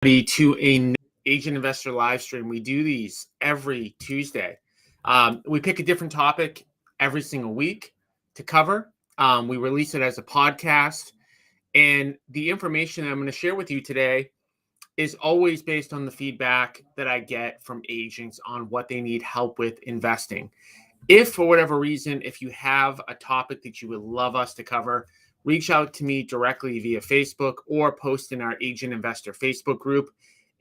To a agent investor live stream. We do these every Tuesday. We pick a different topic every single week to cover. We release it as a podcast, and the information that I'm going to share with you today is always based on the feedback that I get from agents on what they need help with investing. If for whatever reason, if you have a topic that you would love us to cover, reach out to me directly via Facebook or post in our Agent Investor Facebook group.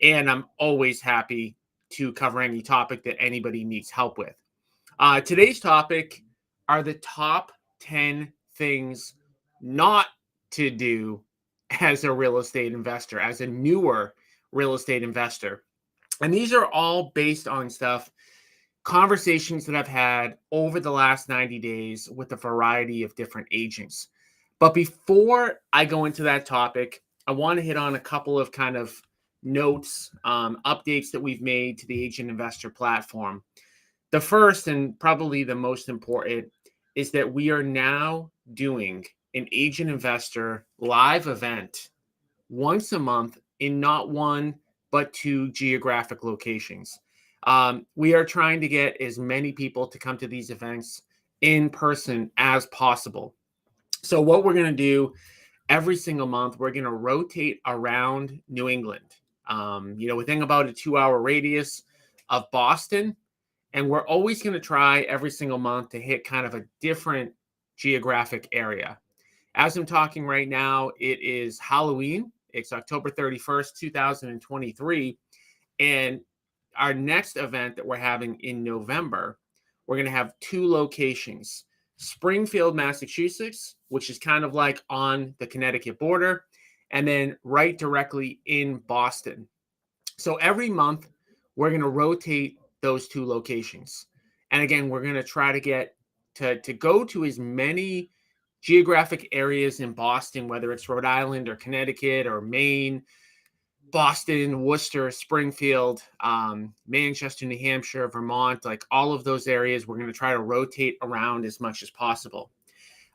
And I'm always happy to cover any topic that anybody needs help with. Today's topic are the top 10 things not to do as a real estate investor, as a newer real estate investor. And these are all based on conversations that I've had over the last 90 days with a variety of different agents. But before I go into that topic, I want to hit on a couple of kind of notes, updates that we've made to the Agent Investor platform. The first and probably the most important is that we are now doing an Agent Investor live event once a month in not one, but two geographic locations. We are trying to get as many people to come to these events in person as possible. So what we're going to do every single month, we're going to rotate around New England, within about a 2-hour radius of Boston. And we're always going to try every single month to hit kind of a different geographic area. As I'm talking right now, it is Halloween. It's October 31st, 2023. And our next event that we're having in November, we're going to have two locations. Springfield, Massachusetts, which is kind of like on the Connecticut border, and then right directly in Boston. So every month, we're going to rotate those two locations. And again, we're going to try to get to go to as many geographic areas in Boston, whether it's Rhode Island or Connecticut or Maine, Boston, Worcester, Springfield, Manchester, New Hampshire, Vermont, like all of those areas, we're going to try to rotate around as much as possible.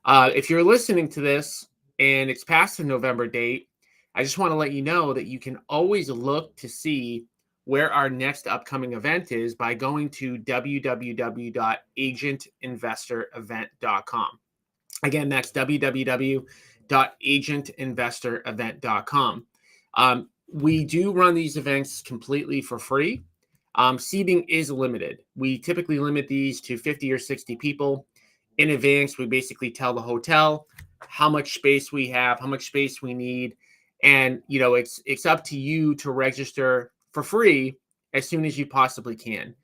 If you're listening to this and it's past the November date, I just want to let you know that you can always look to see where our next upcoming event is by going to www.agentinvestorevent.com. Again, that's www.agentinvestorevent.com. We do run these events completely for free. Seating is limited. We typically limit these to 50 or 60 people. In advance, we basically tell the hotel how much space we have, how much space we need. And, it's up to you to register for free as soon as you possibly can.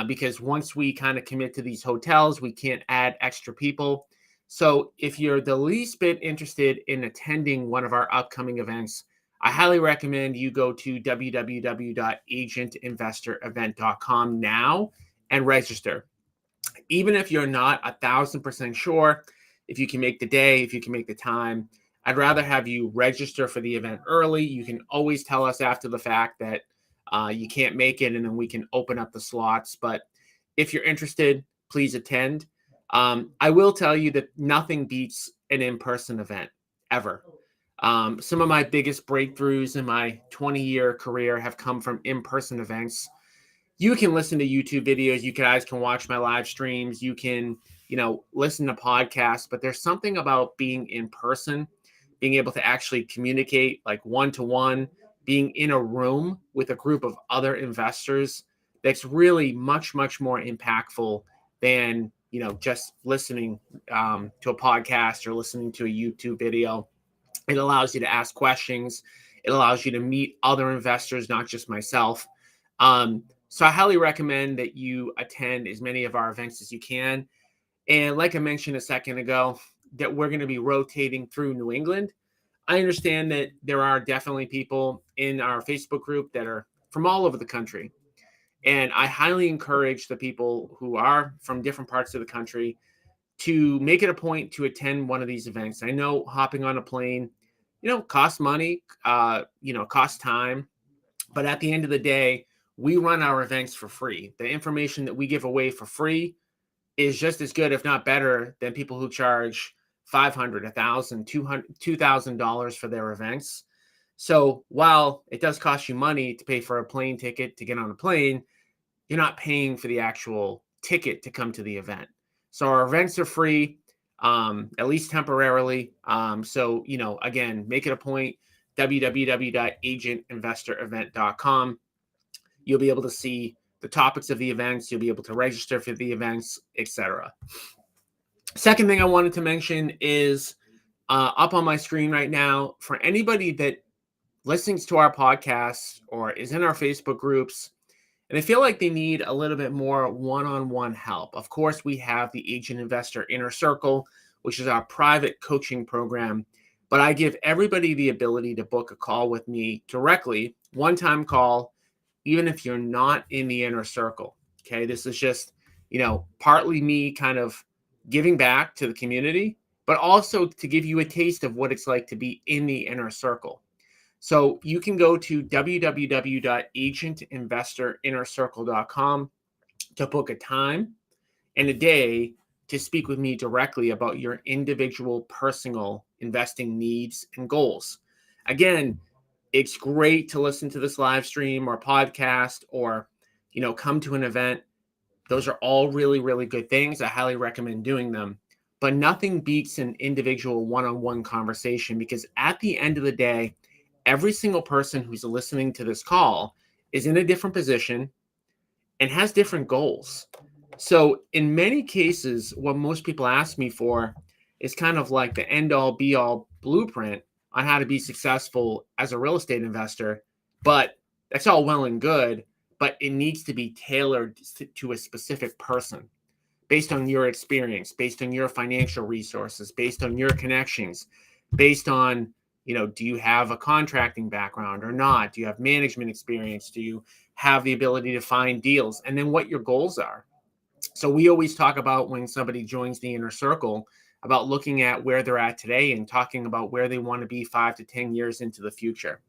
Because once we kind of commit to these hotels, we can't add extra people. So if you're the least bit interested in attending one of our upcoming events, I highly recommend you go to www.agentinvestorevent.com now and register. Even if you're not 1,000% sure if you can make the day, if you can make the time, I'd rather have you register for the event early. You can always tell us after the fact that you can't make it, and then we can open up the slots. But if you're interested, please attend. I will tell you that nothing beats an in-person event ever. Some of my biggest breakthroughs in my 20-year career have come from in-person events. You can listen to YouTube videos. You guys can watch my live streams. You can, listen to podcasts. But there's something about being in person, being able to actually communicate like one-to-one, being in a room with a group of other investors that's really much, much more impactful than, just listening to a podcast or listening to a YouTube video. It allows you to ask questions. It allows you to meet other investors, not just myself. So I highly recommend that you attend as many of our events as you can. And like I mentioned a second ago, that we're going to be rotating through New England. I understand that there are definitely people in our Facebook group that are from all over the country. And I highly encourage the people who are from different parts of the country to make it a point to attend one of these events. I know hopping on a plane, costs money, costs time. But at the end of the day, we run our events for free. The information that we give away for free is just as good, if not better, than people who charge $500, $1,000, $2,000 for their events. So while it does cost you money to pay for a plane ticket to get on a plane, you're not paying for the actual ticket to come to the event. So our events are free, at least temporarily. So, again, make it a point, www.agentinvestorevent.com. You'll be able to see the topics of the events. You'll be able to register for the events, etc. Second thing I wanted to mention is up on my screen right now, for anybody that listens to our podcast or is in our Facebook groups, and they feel like they need a little bit more one-on-one help. Of course, we have the Agent Investor Inner Circle, which is our private coaching program. But I give everybody the ability to book a call with me directly, one-time call, even if you're not in the inner circle. Okay, this is just, partly me kind of giving back to the community, but also to give you a taste of what it's like to be in the inner circle. So you can go to www.agentinvestorinnercircle.com to book a time and a day to speak with me directly about your individual personal investing needs and goals. Again, it's great to listen to this live stream or podcast or, come to an event. Those are all really, really good things. I highly recommend doing them. But nothing beats an individual one-on-one conversation, because at the end of the day, every single person who's listening to this call is in a different position and has different goals. So in many cases, what most people ask me for is kind of like the end all be all blueprint on how to be successful as a real estate investor. But that's all well and good, but it needs to be tailored to a specific person based on your experience, based on your financial resources, based on your connections, based on, do you have a contracting background or not? Do you have management experience? Do you have the ability to find deals? And then what your goals are. So we always talk about, when somebody joins the inner circle, about looking at where they're at today and talking about where they want to be 5 to 10 years into the future.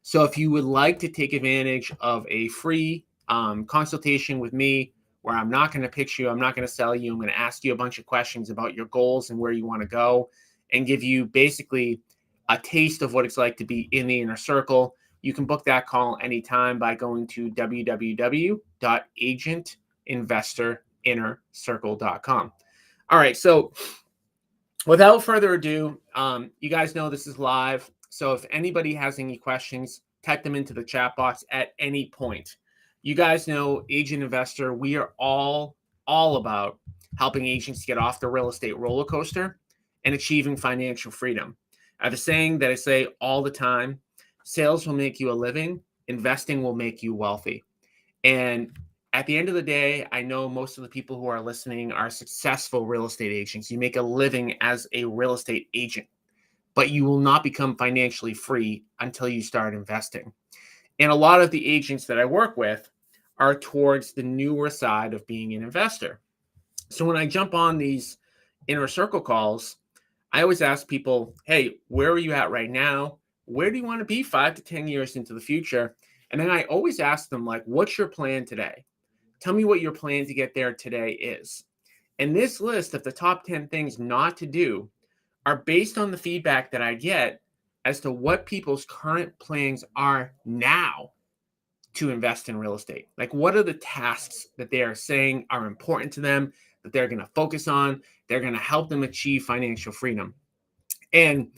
So if you would like to take advantage of a free consultation with me, where I'm not going to pitch you, I'm not going to sell you, I'm going to ask you a bunch of questions about your goals and where you want to go, and give you basically a taste of what it's like to be in the inner circle, you can book that call anytime by going to www.agentinvestorinnercircle.com. All right, so without further ado, you guys know this is live. So if anybody has any questions, type them into the chat box at any point. You guys know, Agent Investor, we are all about helping agents get off the real estate roller coaster and achieving financial freedom. I have a saying that I say all the time: sales will make you a living, investing will make you wealthy. And at the end of the day, I know most of the people who are listening are successful real estate agents. You make a living as a real estate agent, but you will not become financially free until you start investing. And a lot of the agents that I work with are towards the newer side of being an investor. So when I jump on these inner circle calls, I always ask people, hey, where are you at right now? Where do you want to be 5 to 10 years into the future? And then I always ask them, like, what's your plan today? Tell me what your plan to get there today is. And this list of the top 10 things not to do are based on the feedback that I get as to what people's current plans are now to invest in real estate. Like, what are the tasks that they are saying are important to them, that they're going to focus on, they're going to help them achieve financial freedom. And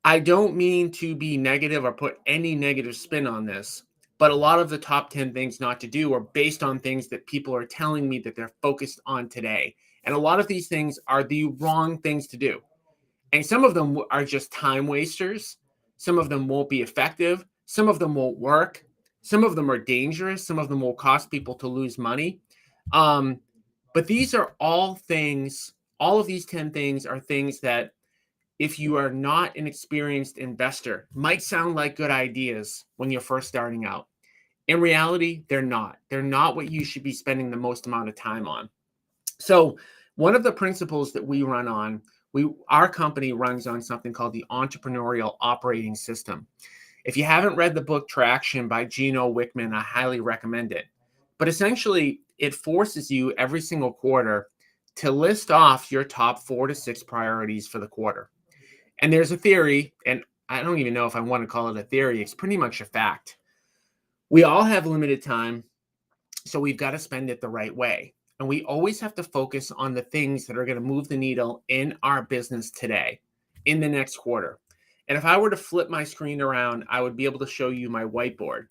I don't mean to be negative or put any negative spin on this, but a lot of the top 10 things not to do are based on things that people are telling me that they're focused on today. And a lot of these things are the wrong things to do. And some of them are just time wasters. Some of them won't be effective. Some of them won't work. Some of them are dangerous. Some of them will cost people to lose money. But these are all things, all of these 10 things are things that, if you are not an experienced investor, might sound like good ideas when you're first starting out. In reality, they're not. They're not what you should be spending the most amount of time on. So one of the principles that we run on, our company runs on something called the Entrepreneurial Operating System. If you haven't read the book Traction by Gino Wickman, I highly recommend it. But essentially, it forces you every single quarter to list off your top 4 to 6 priorities for the quarter. And there's a theory, and I don't even know if I want to call it a theory. It's pretty much a fact. We all have limited time, so we've got to spend it the right way. And we always have to focus on the things that are going to move the needle in our business today, in the next quarter. And if I were to flip my screen around, I would be able to show you my whiteboard.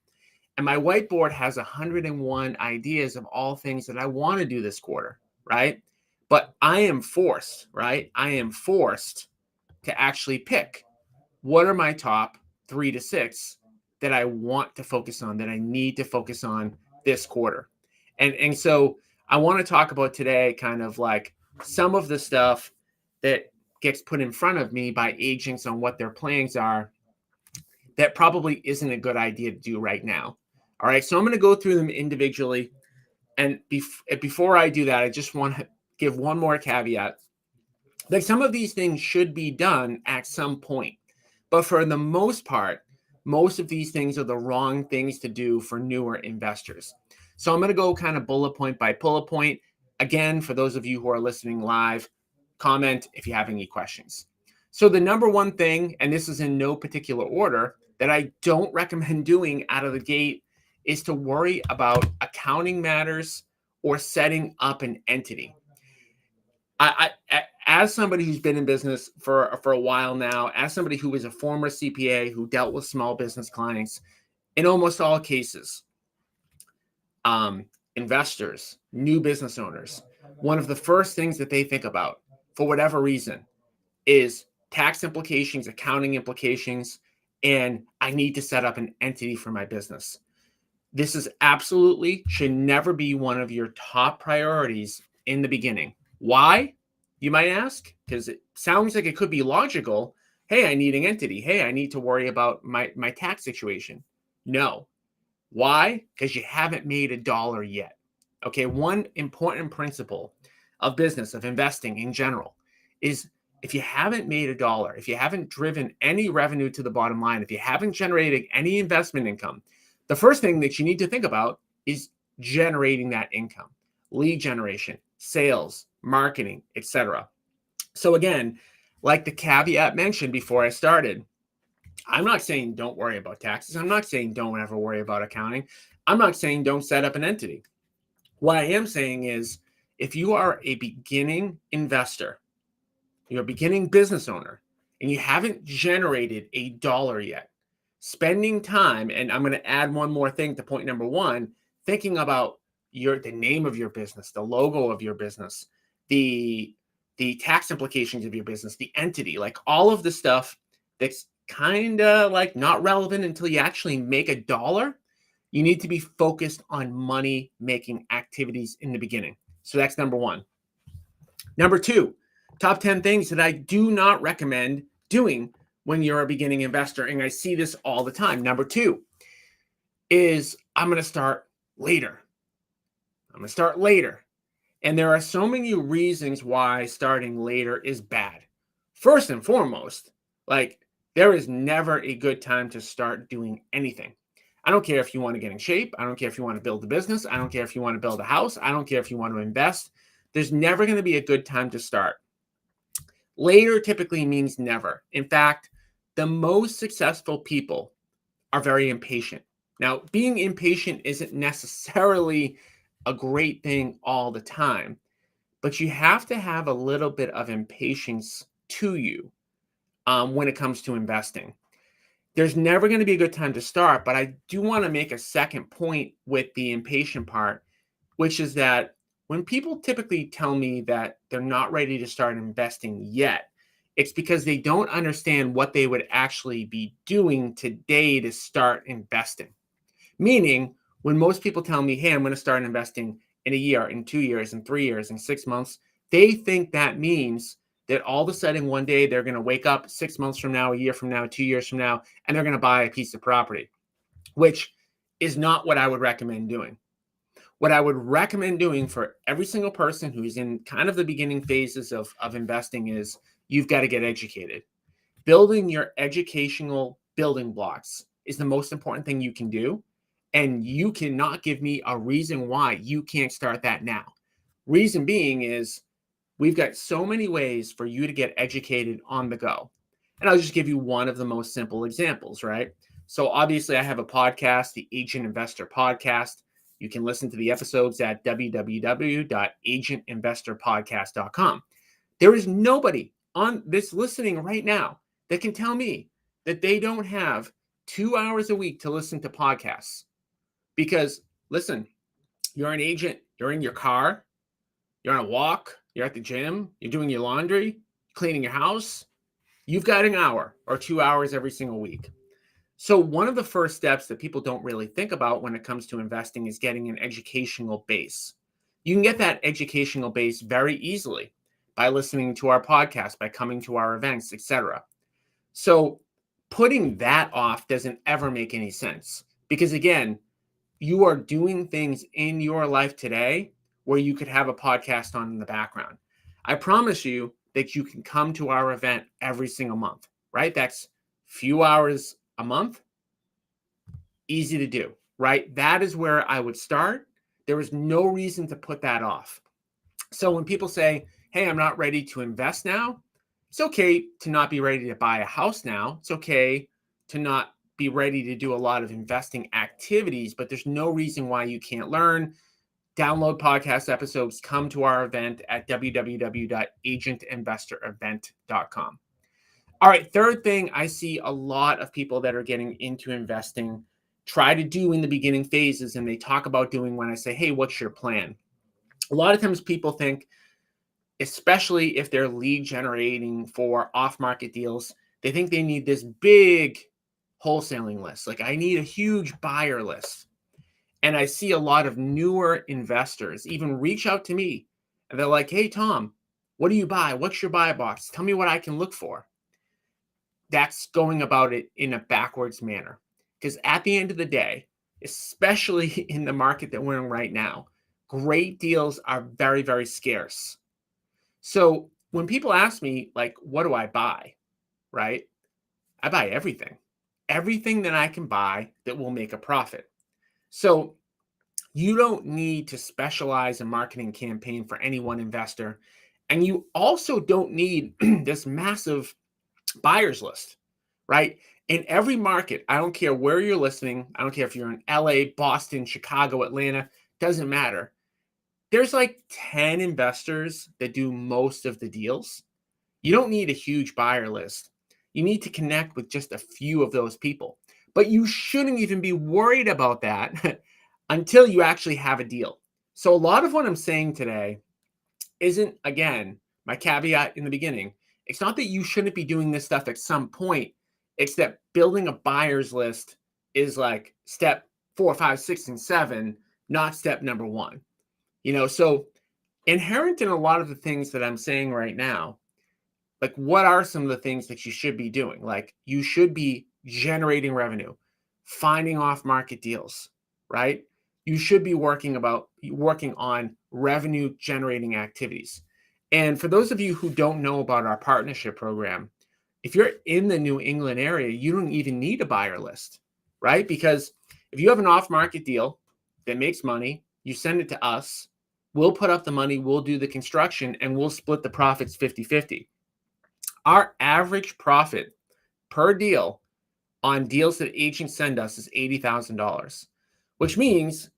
And my whiteboard has 101 ideas of all things that I want to do this quarter, right? But I am forced, right? I am forced to actually pick what are my top 3 to 6 that I want to focus on, that I need to focus on this quarter. And so I want to talk about today kind of like some of the stuff that gets put in front of me by agents on what their plans are that probably isn't a good idea to do right now. All right, so I'm going to go through them individually. And before I do that, I just want to give one more caveat. Like, some of these things should be done at some point. But for the most part, most of these things are the wrong things to do for newer investors. So I'm going to go kind of bullet point by bullet point. Again, for those of you who are listening live, comment if you have any questions. So the number one thing, and this is in no particular order, that I don't recommend doing out of the gate is to worry about accounting matters or setting up an entity. As somebody who's been in business for a while now, as somebody who was a former CPA who dealt with small business clients, in almost all cases, investors, new business owners, one of the first things that they think about, for whatever reason, is tax implications, accounting implications, and I need to set up an entity for my business. This is absolutely should never be one of your top priorities in the beginning. Why, you might ask? Because it sounds like it could be logical. Hey, I need an entity. Hey, I need to worry about my tax situation. No. Why? Because you haven't made a dollar yet. Okay, one important principle of business, of investing in general, is if you haven't made a dollar, if you haven't driven any revenue to the bottom line, if you haven't generated any investment income, the first thing that you need to think about is generating that income, lead generation, sales, marketing, etc. So again, like the caveat mentioned before I started, I'm not saying don't worry about taxes. I'm not saying don't ever worry about accounting. I'm not saying don't set up an entity. What I am saying is, if you are a beginning investor, you're a beginning business owner, and you haven't generated a dollar yet, spending time, and I'm going to add one more thing to point number one, thinking about the name of your business, the logo of your business, the tax implications of your business, the entity, like all of the stuff that's kind of like not relevant until you actually make a dollar. You need to be focused on money making activities in the beginning. So that's number one. Number two, top 10 things that I do not recommend doing when you're a beginning investor. And I see this all the time. Number two is I'm going to start later. I'm going to start later. And there are so many reasons why starting later is bad. First and foremost, like, there is never a good time to start doing anything. I don't care if you want to get in shape. I don't care if you want to build a business. I don't care if you want to build a house. I don't care if you want to invest. There's never going to be a good time to start. Later typically means never. In fact, the most successful people are very impatient. Now, being impatient isn't necessarily a great thing all the time, but you have to have a little bit of impatience to you when it comes to investing. There's never going to be a good time to start, but I do want to make a second point with the impatient part, which is that when people typically tell me that they're not ready to start investing yet, it's because they don't understand what they would actually be doing today to start investing. Meaning, when most people tell me, hey, I'm going to start investing in a year, in 2 years, in 3 years, in 6 months, they think that means that all of a sudden one day they're going to wake up 6 months from now, a year from now, 2 years from now, and they're going to buy a piece of property, which is not what I would recommend doing. What I would recommend doing for every single person who's in kind of the beginning phases of investing is you've got to get educated. Building your educational building blocks is the most important thing you can do. And you cannot give me a reason why you can't start that now. Reason being is we've got so many ways for you to get educated on the go. And I'll just give you one of the most simple examples, right? So obviously I have a podcast, the Agent Investor Podcast. You can listen to the episodes at www.agentinvestorpodcast.com. There is nobody on this listening right now that can tell me that they don't have 2 hours a week to listen to podcasts. Because listen, you're an agent, you're in your car, you're on a walk, you're at the gym, you're doing your laundry, cleaning your house. You've got an hour or 2 hours every single week. So one of the first steps that people don't really think about when it comes to investing is getting an educational base. You can get that educational base very easily by listening to our podcast, by coming to our events, etc. So putting that off doesn't ever make any sense because, again, you are doing things in your life today where you could have a podcast on in the background. I promise you that you can come to our event every single month, right? That's few hours a month. Easy to do, right? That is where I would start. There is no reason to put that off. So when people say, hey, I'm not ready to invest now, it's okay to not be ready to buy a house now. It's okay to not be ready to do a lot of investing activities, but there's no reason why you can't learn. Download podcast episodes, come to our event at www.agentinvestorevent.com. All right, third thing, I see a lot of people that are getting into investing try to do in the beginning phases, and they talk about doing when I say, hey, what's your plan? A lot of times people think, especially if they're lead generating for off-market deals, they think they need this big wholesaling list. Like, I need a huge buyer list. And I see a lot of newer investors even reach out to me and they're like, hey, Tom, what do you buy? What's your buy box? Tell me what I can look for. That's going about it in a backwards manner. Because at the end of the day, especially in the market that we're in right now, great deals are very, very scarce. So when people ask me, like, what do I buy? Right? I buy everything. Everything that I can buy that will make a profit. So you don't need to specialize a marketing campaign for any one investor. And you also don't need this massive buyers list, right? In every market, I don't care where you're listening. I don't care if you're in LA, Boston, Chicago, Atlanta, doesn't matter. There's like 10 investors that do most of the deals. You don't need a huge buyer list. You need to connect with just a few of those people. But you shouldn't even be worried about that until you actually have a deal. So a lot of what I'm saying today isn't, again, my caveat in the beginning. It's not that you shouldn't be doing this stuff at some point. It's that building a buyer's list is like step 4, 5, 6, and 7, not step number 1. So inherent in a lot of the things that I'm saying right now, like, what are some of the things that you should be doing? Like, you should be generating revenue, finding off-market deals, right? You should be working on revenue generating activities. And for those of you who don't know about our partnership program, if you're in the New England area, you don't even need a buyer list, right? Because if you have an off-market deal that makes money, you send it to us, we'll put up the money, we'll do the construction, and we'll split the profits 50-50. Our average profit per deal on deals that agents send us is $80,000, which means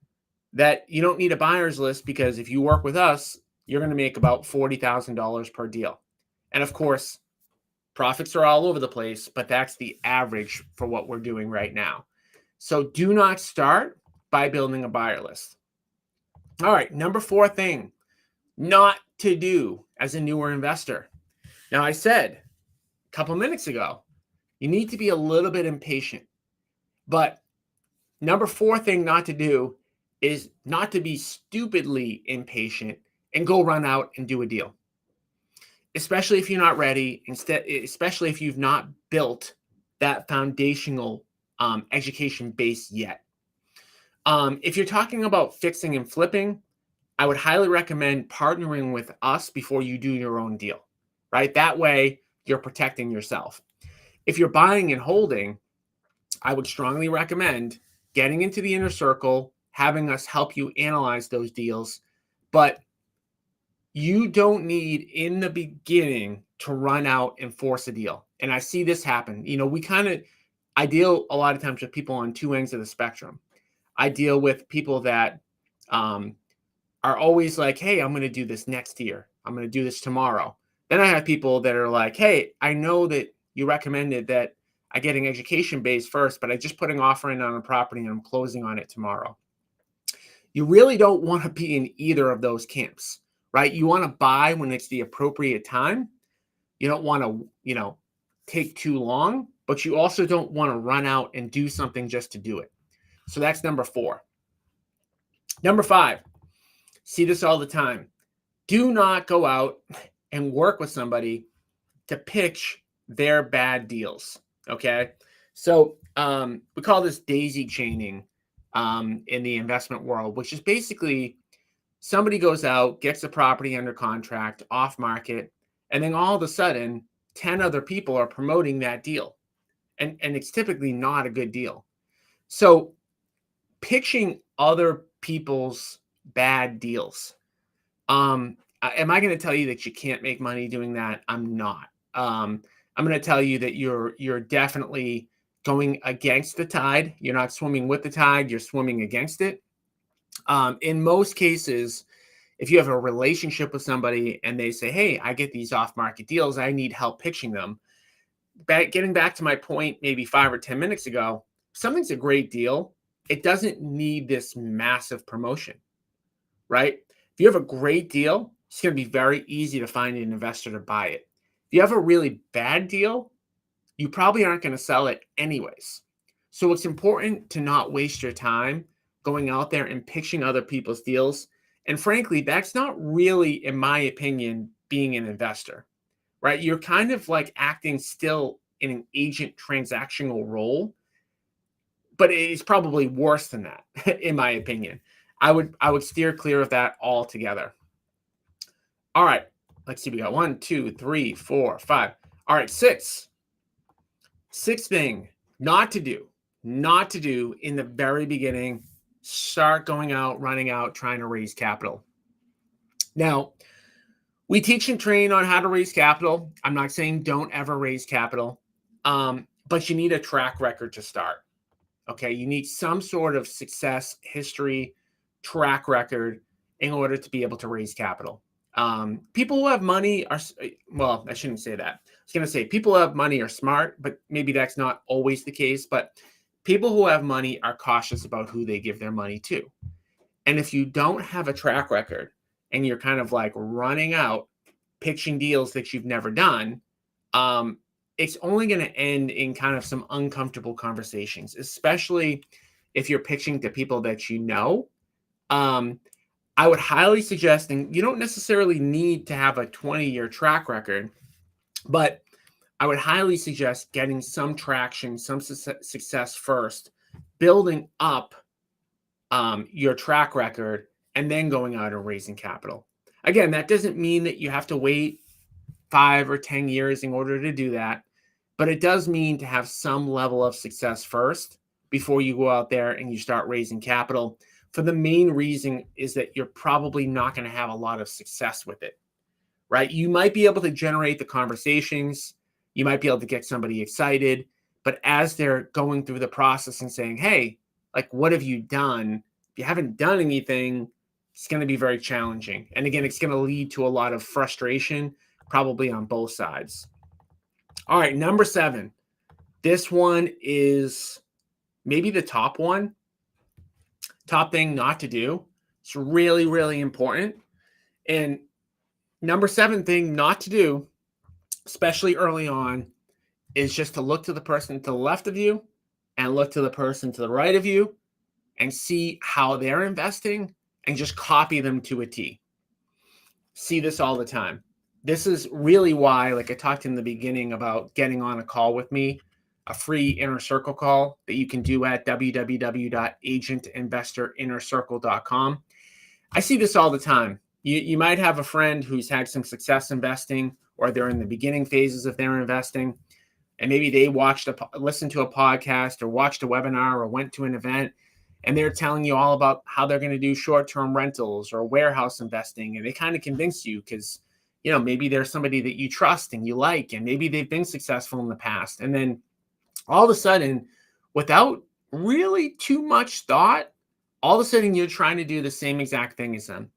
that you don't need a buyer's list because if you work with us, you're going to make about $40,000 per deal. And of course, profits are all over the place, but that's the average for what we're doing right now. So do not start by building a buyer list. All right, number 4 thing not to do as a newer investor. Now, I said a couple minutes ago, you need to be a little bit impatient. But number 4 thing not to do is not to be stupidly impatient and go run out and do a deal. Especially if you're not ready, especially if you've not built that foundational education base yet. If you're talking about fixing and flipping, I would highly recommend partnering with us before you do your own deal, right? That way you're protecting yourself. If you're buying and holding, I would strongly recommend getting into the inner circle, having us help you analyze those deals. But you don't need, in the beginning, to run out and force a deal. And I see this happen. I deal a lot of times with people on two ends of the spectrum. I deal with people that are always like, hey, I'm going to do this next year. I'm going to do this tomorrow. Then I have people that are like, hey, I know that you recommended that I get an education base first, but I just put an offer in on a property and I'm closing on it tomorrow. You really don't want to be in either of those camps, right? You want to buy when it's the appropriate time. You don't want to, take too long, but you also don't want to run out and do something just to do it. So that's number 4. Number 5, see this all the time. Do not go out and work with somebody to pitch their bad deals. Okay. So we call this daisy chaining in the investment world, which is basically somebody goes out, gets the property under contract, off market, and then all of a sudden 10 other people are promoting that deal. And it's typically not a good deal. So pitching other people's bad deals. Am I going to tell you that you can't make money doing that? I'm not. I'm going to tell you that you're definitely going against the tide. You're not swimming with the tide. You're swimming against it. In most cases, if you have a relationship with somebody and they say, hey, I get these off-market deals, I need help pitching them. Getting back to my point maybe 5 or 10 minutes ago, something's a great deal. It doesn't need this massive promotion, right? If you have a great deal, it's going to be very easy to find an investor to buy it. If you have a really bad deal, you probably aren't going to sell it anyways. So it's important to not waste your time going out there and pitching other people's deals. And frankly, that's not really, in my opinion, being an investor, right? You're kind of like acting still in an agent transactional role, but it's probably worse than that, in my opinion. I would steer clear of that altogether. All right, let's see. We got 1, 2, 3, 4, 5. All right, 6. Sixth thing not to do in the very beginning, start going out, running out, trying to raise capital. Now, we teach and train on how to raise capital. I'm not saying don't ever raise capital, but you need a track record to start. Okay, you need some sort of success history, track record in order to be able to raise capital. People who have money are, well, I shouldn't say that. I was going to say people who have money are smart, but maybe that's not always the case. But people who have money are cautious about who they give their money to. And if you don't have a track record and you're kind of like running out, pitching deals that you've never done, it's only going to end in kind of some uncomfortable conversations, especially if you're pitching to people that you know. I would highly suggest, and you don't necessarily need to have a 20-year track record, but I would highly suggest getting some traction, some success first, building up your track record, and then going out and raising capital. Again, that doesn't mean that you have to wait 5 or 10 years in order to do that, but it does mean to have some level of success first before you go out there and you start raising capital. For the main reason is that you're probably not going to have a lot of success with it, right? You might be able to generate the conversations. You might be able to get somebody excited. But as they're going through the process and saying, hey, like, what have you done? If you haven't done anything, it's going to be very challenging. And again, it's going to lead to a lot of frustration, probably on both sides. All right, number 7. This one is maybe the top one. Top thing not to do. It's really, really important. And number 7 thing not to do, especially early on, is just to look to the person to the left of you and look to the person to the right of you and see how they're investing and just copy them to a T. See this all the time. This is really why, like I talked in the beginning about getting on a call with me, a free inner circle call that you can do at www.agentinvestorinnercircle.com. I see this all the time. You might have a friend who's had some success investing, or they're in the beginning phases of their investing, and maybe they listened to a podcast or watched a webinar or went to an event, and they're telling you all about how they're going to do short-term rentals or warehouse investing, and they kind of convince you because maybe there's somebody that you trust and you like, and maybe they've been successful in the past. And then all of a sudden, without really too much thought, all of a sudden you're trying to do the same exact thing as them.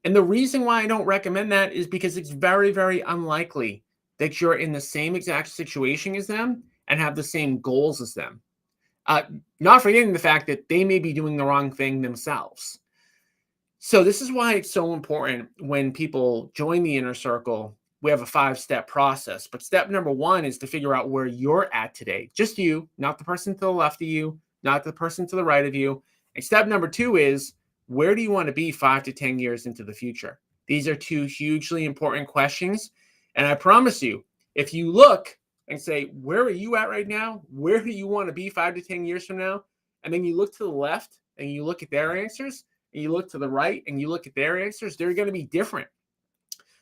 And the reason why I don't recommend that is because it's very, very unlikely that you're in the same exact situation as them and have the same goals as them. Not forgetting the fact that they may be doing the wrong thing themselves. So this is why it's so important when people join the inner circle. We have a 5-step process, but step number 1 is to figure out where you're at today. Just you, not the person to the left of you, not the person to the right of you. And step number 2 is, where do you want to be 5 to 10 years into the future? These are 2 hugely important questions. And I promise you, if you look and say, where are you at right now? Where do you want to be 5 to 10 years from now? And then you look to the left and you look at their answers, and you look to the right and you look at their answers, they're going to be different.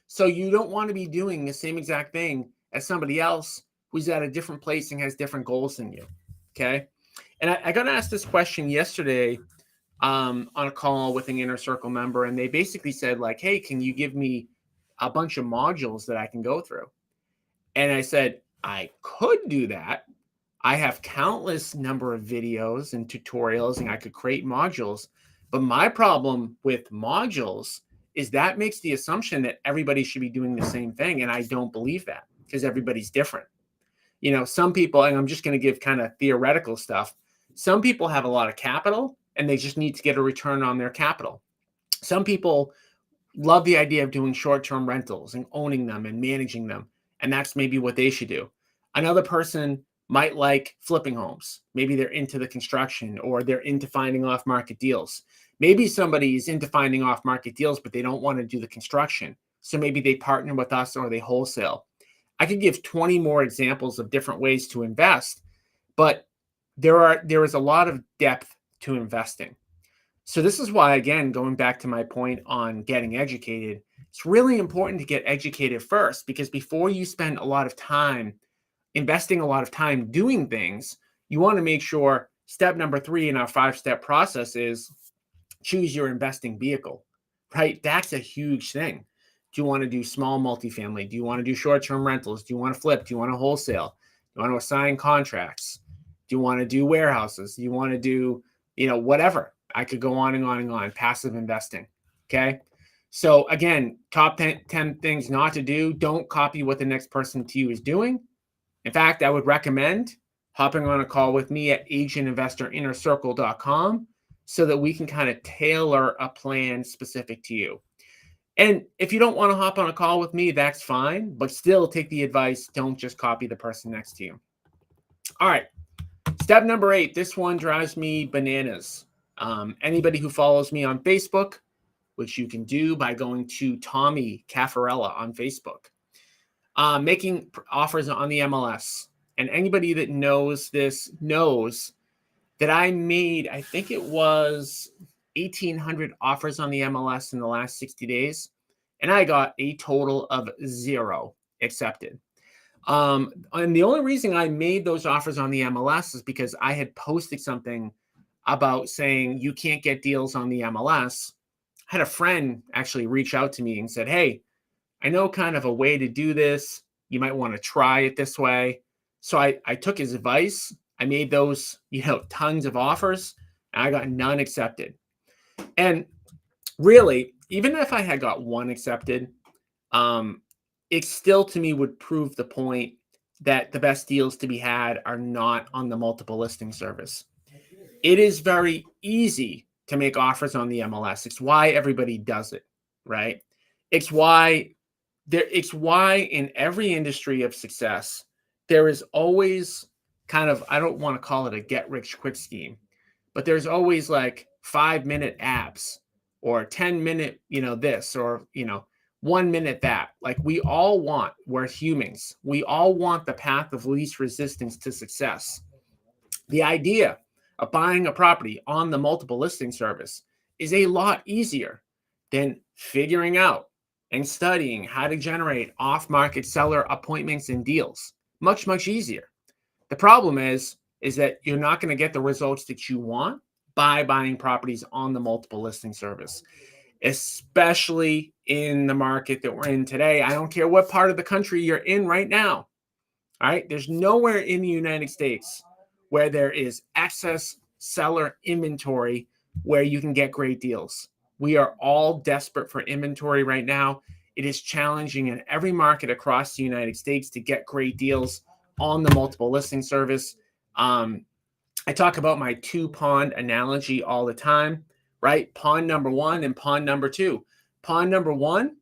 So you don't want to be doing the same exact thing as somebody else who's at a different place and has different goals than you. Okay. And I got asked this question yesterday on a call with an inner circle member, and they basically said, like, hey, can you give me a bunch of modules that I can go through? And I said, I could do that. I have countless number of videos and tutorials, and I could create modules. But my problem with modules is that makes the assumption that everybody should be doing the same thing. And I don't believe that, because everybody's different. Some people, and I'm just going to give kind of theoretical stuff. Some people have a lot of capital and they just need to get a return on their capital. Some people love the idea of doing short-term rentals and owning them and managing them. And that's maybe what they should do. Another person might like flipping homes. Maybe they're into the construction, or they're into finding off-market deals. Maybe somebody is into finding off-market deals, but they don't want to do the construction. So maybe they partner with us or they wholesale. I could give 20 more examples of different ways to invest, but there is a lot of depth to investing. So this is why, again, going back to my point on getting educated, it's really important to get educated first, because before you spend a lot of time investing a lot of time doing things, you want to make sure step number 3 in our 5-step process is choose your investing vehicle, right? That's a huge thing. Do you want to do small multifamily? Do you want to do short-term rentals? Do you want to flip? Do you want to wholesale? Do you want to assign contracts? Do you want to do warehouses? Do you want to do, whatever? I could go on and on and on. Passive investing. Okay. So again, top 10 things not to do. Don't copy what the next person to you is doing. In fact, I would recommend hopping on a call with me at AsianInvestorInnerCircle.com so that we can kind of tailor a plan specific to you. And if you don't want to hop on a call with me, that's fine, but still take the advice. Don't just copy the person next to you. All right. Step number 8. This one drives me bananas. Anybody who follows me on Facebook, which you can do by going to Tommy Caffarella on Facebook, making offers on the MLS. And anybody that knows this knows that I made, I think it was 1,800 offers on the MLS in the last 60 days. And I got a total of 0 accepted. And the only reason I made those offers on the MLS is because I had posted something about saying you can't get deals on the MLS. I had a friend actually reach out to me and said, hey, I know kind of a way to do this. You might want to try it this way. So I took his advice. I made those, tons of offers, and I got none accepted. And really, even if I had got 1 accepted, it still to me would prove the point that the best deals to be had are not on the multiple listing service. It is very easy to make offers on the MLS. It's why everybody does it, right? It's why in every industry of success, there is always kind of, I don't want to call it a get rich quick scheme, but there's always like 5-minute apps or 10-minute, this, or, 1 minute that. Like we're humans. We all want the path of least resistance to success. The idea of buying a property on the multiple listing service is a lot easier than figuring out and studying how to generate off-market seller appointments and deals. Much, much easier. The problem is that you're not going to get the results that you want by buying properties on the multiple listing service. especially in the market that we're in today. I don't care what part of the country you're in right now. All right. There's nowhere in the United States where there is excess seller inventory where you can get great deals. We are all desperate for inventory right now. It is challenging in every market across the United States to get great deals on the multiple listing service. I talk about my 2-pond analogy all the time, right? Pond number 1 and pond number 2. Pond number 1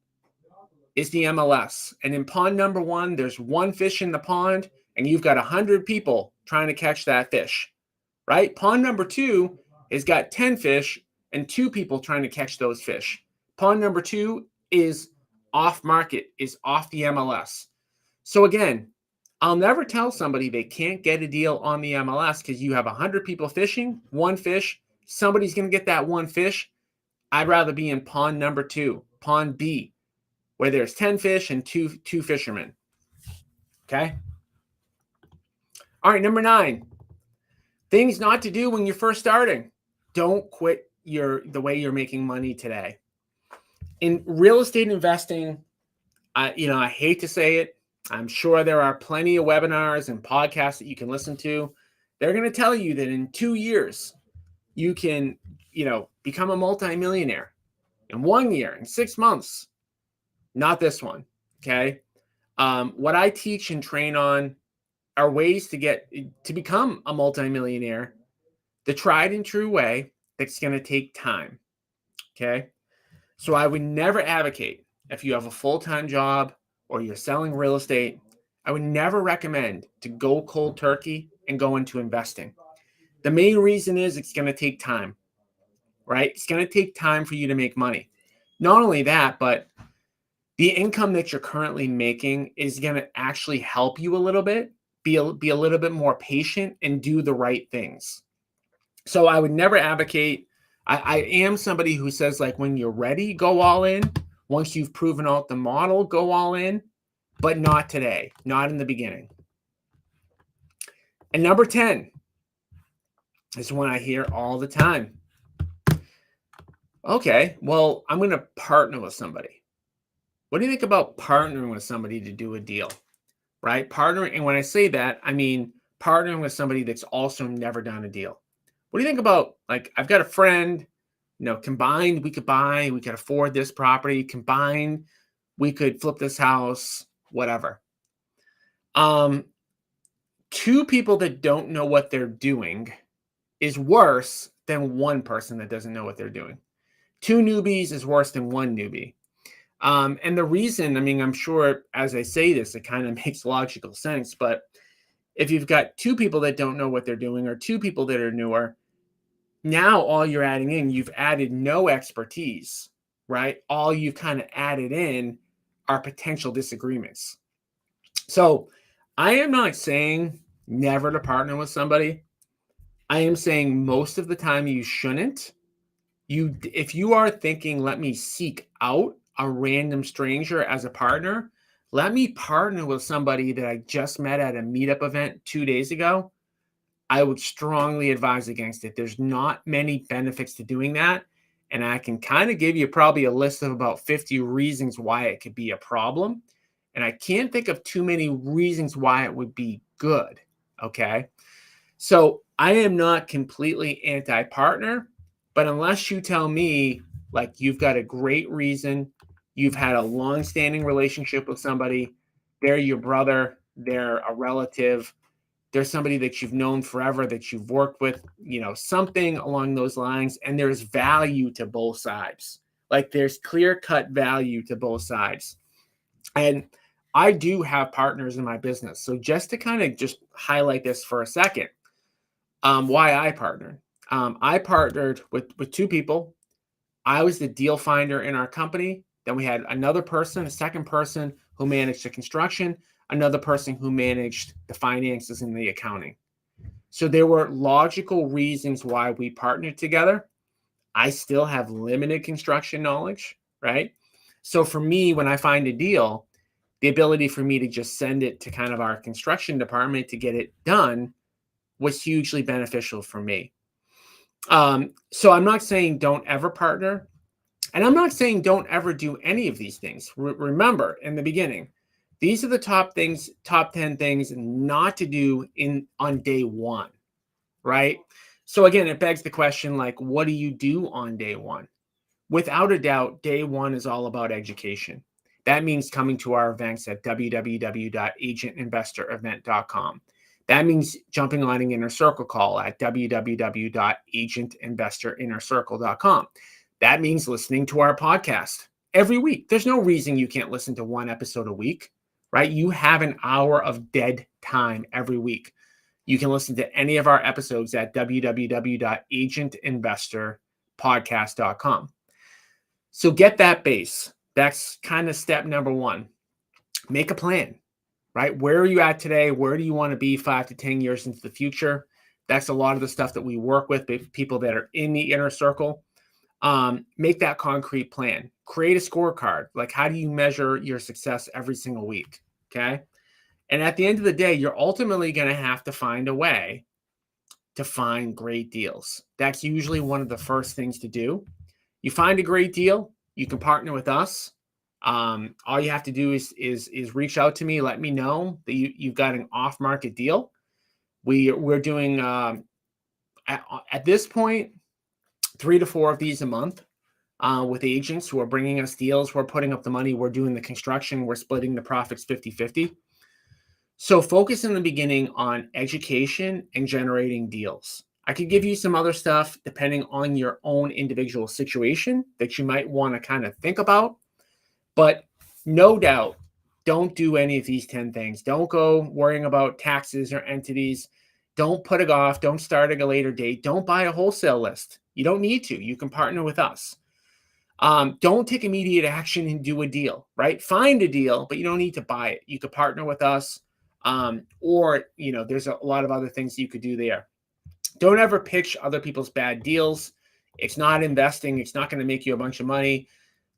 is the MLS. And in pond number 1, there's one fish in the pond, and you've got 100 people trying to catch that fish, right? Pond number 2 has got 10 fish and 2 people trying to catch those fish. Pond number 2 is off market, is off the MLS. So again, I'll never tell somebody they can't get a deal on the MLS because you have 100 people fishing, one fish, somebody's going to get that one fish. I'd rather be in pond number 2, pond B, where there's 10 fish and two fishermen. Okay. All right. Number 9, things not to do when you're first starting. Don't quit the way you're making money today. In real estate investing, I hate to say it. I'm sure there are plenty of webinars and podcasts that you can listen to. They're going to tell you that in 2 years, you can, become a multimillionaire. In 1 year, in 6 months. Not this one. Okay. What I teach and train on are ways to become a multimillionaire the tried and true way that's going to take time. Okay. So I would never advocate, if you have a full-time job or you're selling real estate, I would never recommend to go cold turkey and go into investing. The main reason is it's going to take time, right? It's going to take time for you to make money. Not only that, but the income that you're currently making is going to actually help you a little bit, be a little bit more patient and do the right things. So I would never advocate. I am somebody who says, like, when you're ready, go all in. Once you've proven out the model, go all in, but not today, not in the beginning. And number 10 is one I hear all the time. Okay, well, I'm going to partner with somebody. What do you think about partnering with somebody to do a deal, right? Partnering, and when I say that, I mean partnering with somebody that's also never done a deal. What do you think about, like, I've got a friend, combined, we could afford this property. Combined, we could flip this house, whatever. 2 people that don't know what they're doing is worse than 1 person that doesn't know what they're doing. 2 newbies is worse than 1 newbie. And the reason, I'm sure as I say this, it kind of makes logical sense, but if you've got 2 people that don't know what they're doing or 2 people that are newer, now all you're adding in, you've added no expertise, right? All you've kind of added in are potential disagreements. So I am not saying never to partner with somebody. I am saying most of the time you shouldn't. If you are thinking, let me seek out a random stranger as a partner, let me partner with somebody that I just met at a meetup event 2 days ago, I would strongly advise against it. There's not many benefits to doing that. And I can kind of give you probably a list of about 50 reasons why it could be a problem. And I can't think of too many reasons why it would be good. Okay. So I am not completely anti-partner, but unless you tell me, like, you've got a great reason, you've had a long-standing relationship with somebody, they're your brother, they're a relative, there's somebody that you've known forever, that you've worked with, something along those lines, and there's value to both sides. Like, there's clear-cut value to both sides. And I do have partners in my business. So just to kind of just highlight this for a second, why I partnered. I partnered with 2 people. I was the deal finder in our company. Then we had another person, a second person who managed the construction, another person who managed the finances and the accounting. So there were logical reasons why we partnered together. I still have limited construction knowledge, right? So for me, when I find a deal, the ability for me to just send it to kind of our construction department to get it done was hugely beneficial for me. So I'm not saying don't ever partner. And I'm not saying don't ever do any of these things. Remember, in the beginning, these are the top 10 things not to do on day one, right? So again, it begs the question, like, what do you do on day one? Without a doubt, day one is all about education. That means coming to our events at www.agentinvestorevent.com. That means jumping on an inner circle call at www.agentinvestorinnercircle.com. That means listening to our podcast every week. There's no reason you can't listen to one episode a week, right? You have an hour of dead time every week. You can listen to any of our episodes at www.agentinvestorpodcast.com. So get that base. That's kind of step number one. Make a plan, right? Where are you at today? Where do you want to be 5 to 10 years into the future? That's a lot of the stuff that we work with, people that are in the inner circle. Make that concrete plan. Create a scorecard. Like, how do you measure your success every single week? Okay. And at the end of the day, you're ultimately going to have to find a way to find great deals. That's usually one of the first things to do. You find a great deal, you can partner with us. All you have to do is reach out to me. Let me know that you've got an off-market deal. We're doing at this point 3 to 4 of these a month with agents who are bringing us deals. We're putting up the money. We're doing the construction. We're splitting the profits 50-50. So focus in the beginning on education and generating deals. I could give you some other stuff depending on your own individual situation that you might want to kind of think about. But no doubt, don't do any of these 10 things. Don't go worrying about taxes or entities. Don't put it off. Don't start at a later date. Don't buy a wholesale list. You don't need to. You can partner with us. Don't take immediate action and do a deal, right? Find a deal, but you don't need to buy it. You could partner with us. Or, there's a lot of other things you could do there. Don't ever pitch other people's bad deals. It's not investing. It's not going to make you a bunch of money.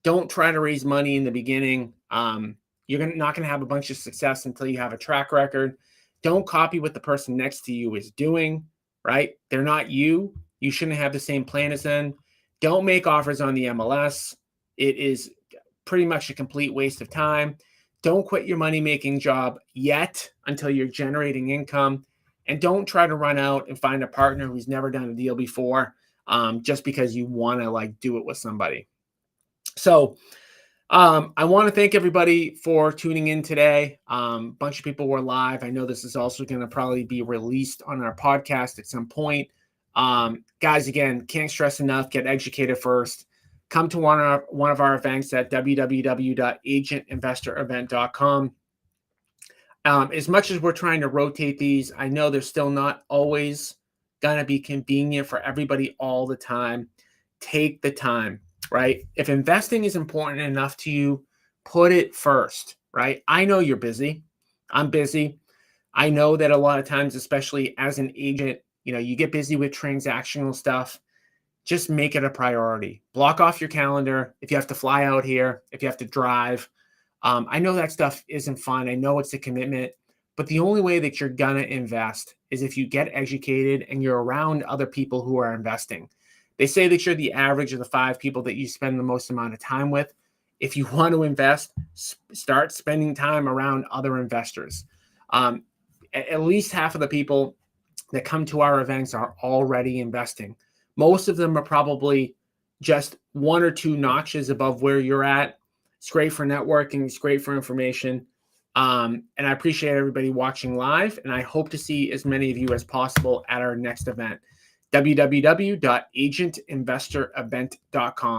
Don't try to raise money in the beginning. You're not going to have a bunch of success until you have a track record. Don't copy what the person next to you is doing, right? They're not you. You shouldn't have the same plan as them. Don't make offers on the MLS. It is pretty much a complete waste of time. Don't quit your money-making job yet until you're generating income. And don't try to run out and find a partner who's never done a deal before just because you want to do it with somebody. So I want to thank everybody for tuning in today. A bunch of people were live. I know this is also going to probably be released on our podcast at some point. Guys, again, can't stress enough, get educated first. Come to one of our events at www.agentinvestorevent.com. As much as we're trying to rotate these, I know they're still not always going to be convenient for everybody all the time. Take the time, right? If investing is important enough to you, put it first, right? I know you're busy. I'm busy. I know that a lot of times, especially as an agent, you get busy with transactional stuff. Just make it a priority. Block off your calendar. If you have to fly out here, if you have to drive, I know that stuff isn't fun. I know it's a commitment, but the only way that you're going to invest is if you get educated and you're around other people who are investing. They say that you're the average of the 5 people that you spend the most amount of time with. If you want to invest, start spending time around other investors. At least half of the people that come to our events are already investing. Most of them are probably just 1 or 2 notches above where you're at. It's great for networking. It's great for information. And I appreciate everybody watching live. And I hope to see as many of you as possible at our next event. www.agentinvestorevent.com